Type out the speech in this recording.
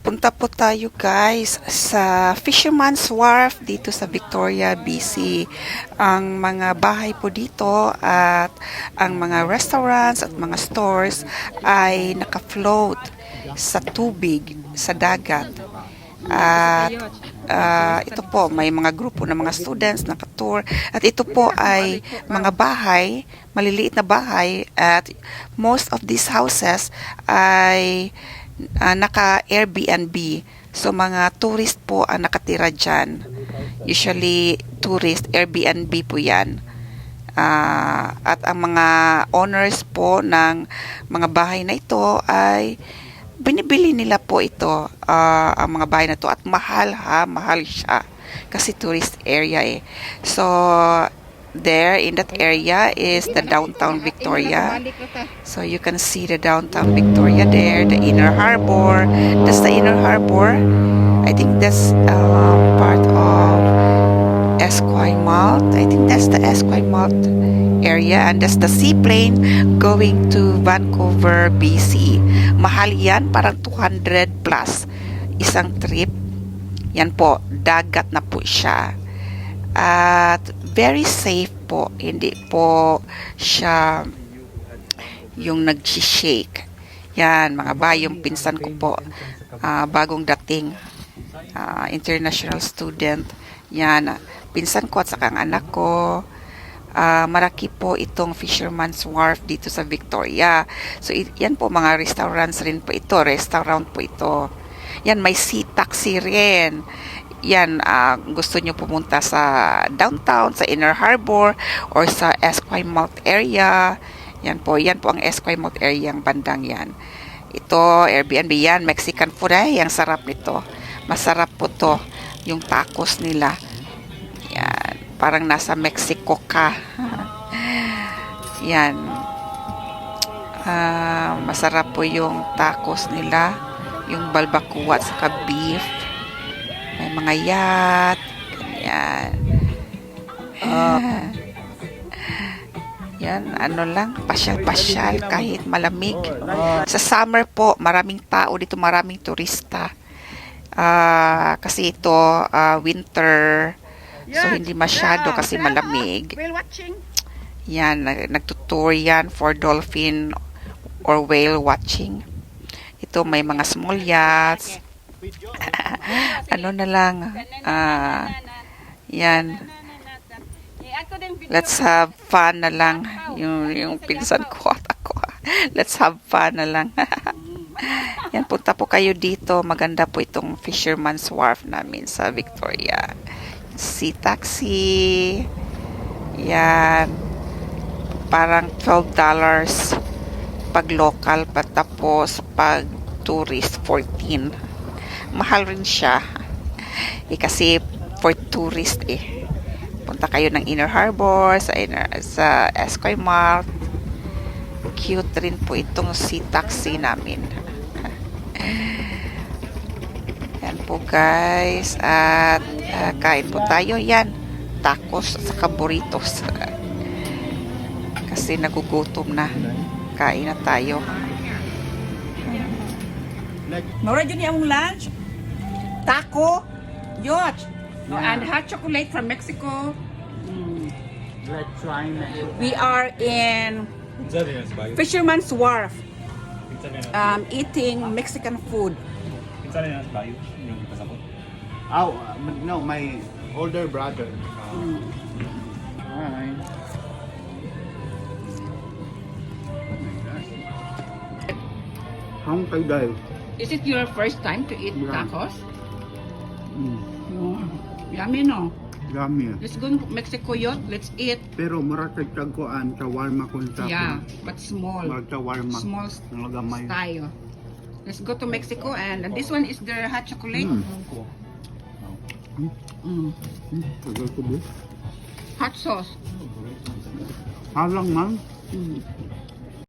Punta po tayo guys sa Fisherman's Wharf dito sa Victoria, BC. Ang mga bahay po dito at ang mga restaurants at mga stores ay naka-float sa tubig, sa dagat. At ito po, may mga grupo ng mga students naka-tour. At ito po ay mga bahay, maliliit na bahay. At most of these houses ay naka-Airbnb. So, mga tourist po ang nakatira dyan. Usually, tourist, Airbnb po yan. At ang mga owners po ng mga bahay na ito ay binibili nila po ito, ang mga bahay na to. At mahal siya. Kasi tourist area eh. So, there in that area is the downtown Victoria. So you can see the downtown Victoria there, the inner harbor. That's the inner harbor. I think that's part of Esquimalt. I think that's the Esquimalt area, and that's the seaplane going to Vancouver, BC. Mahal yan, parang 200 plus isang trip. Yan po, dagat na po siya. At very safe po, hindi po siya yung nag-shake. Yan, mga bahay, yung pinsan ko po, bagong dating international student. Yan, pinsan ko at saka ang anak ko. Maraki po itong Fisherman's Wharf dito sa Victoria. So, yan po, mga restaurants rin po ito. Restaurant po ito. Yan, may sea taxi rin. Yan, gusto nyo pumunta sa downtown, sa Inner Harbor, or sa Esquimalt area. Yan po ang Esquimalt area, ang bandang yan. Ito, Airbnb yan, Mexican food eh, ang sarap nito. Masarap po to, yung tacos nila. Yan, parang nasa Mexico ka. Yan. Masarap po yung tacos nila, yung balbacoa at saka beef. May mga yacht, ganyan. Yan, ano lang, pasyal-pasyal kahit malamig. Sa summer po, maraming tao dito, maraming turista. Kasi ito, winter, so hindi masyado kasi malamig. Yan, nagtutour yan for dolphin or whale watching. Ito, may mga small yachts. Ano na lang, yan, let's have fun na lang, yung pinsan ko at ako, let's have fun na lang. Yan, punta po kayo dito, maganda po itong Fisherman's Wharf namin sa Victoria. Sea taxi, yan, parang $12 pag local, tapos pag tourist 14. Mahal rin siya kasi for tourist eh. Punta kayo ng Inner Harbor, sa Esquimalt. Cute rin po itong sea taxi namin. Yan po guys, at kain po tayo. Yan, tacos at saka burritos. Kasi nagugutom na. Kain na tayo. Maura dyan yung lunch, taco, yacht, and hot chocolate from Mexico. We are in Fisherman's Wharf, eating Mexican food. Oh, no, my older brother. Hi. Hong Kong guys. Is it your first time to eat Yeah. tacos? Yummy, no? Yummy. Let's go to Mexico yacht. Let's eat. Pero maratag tagkuan shawarma kung sa Yeah, but small. Marag shawarma. Small Ang lagamay. style. Let's go to Mexico, and this one is their hot chocolate. Tagal ko ba? Hot sauce. Halang man.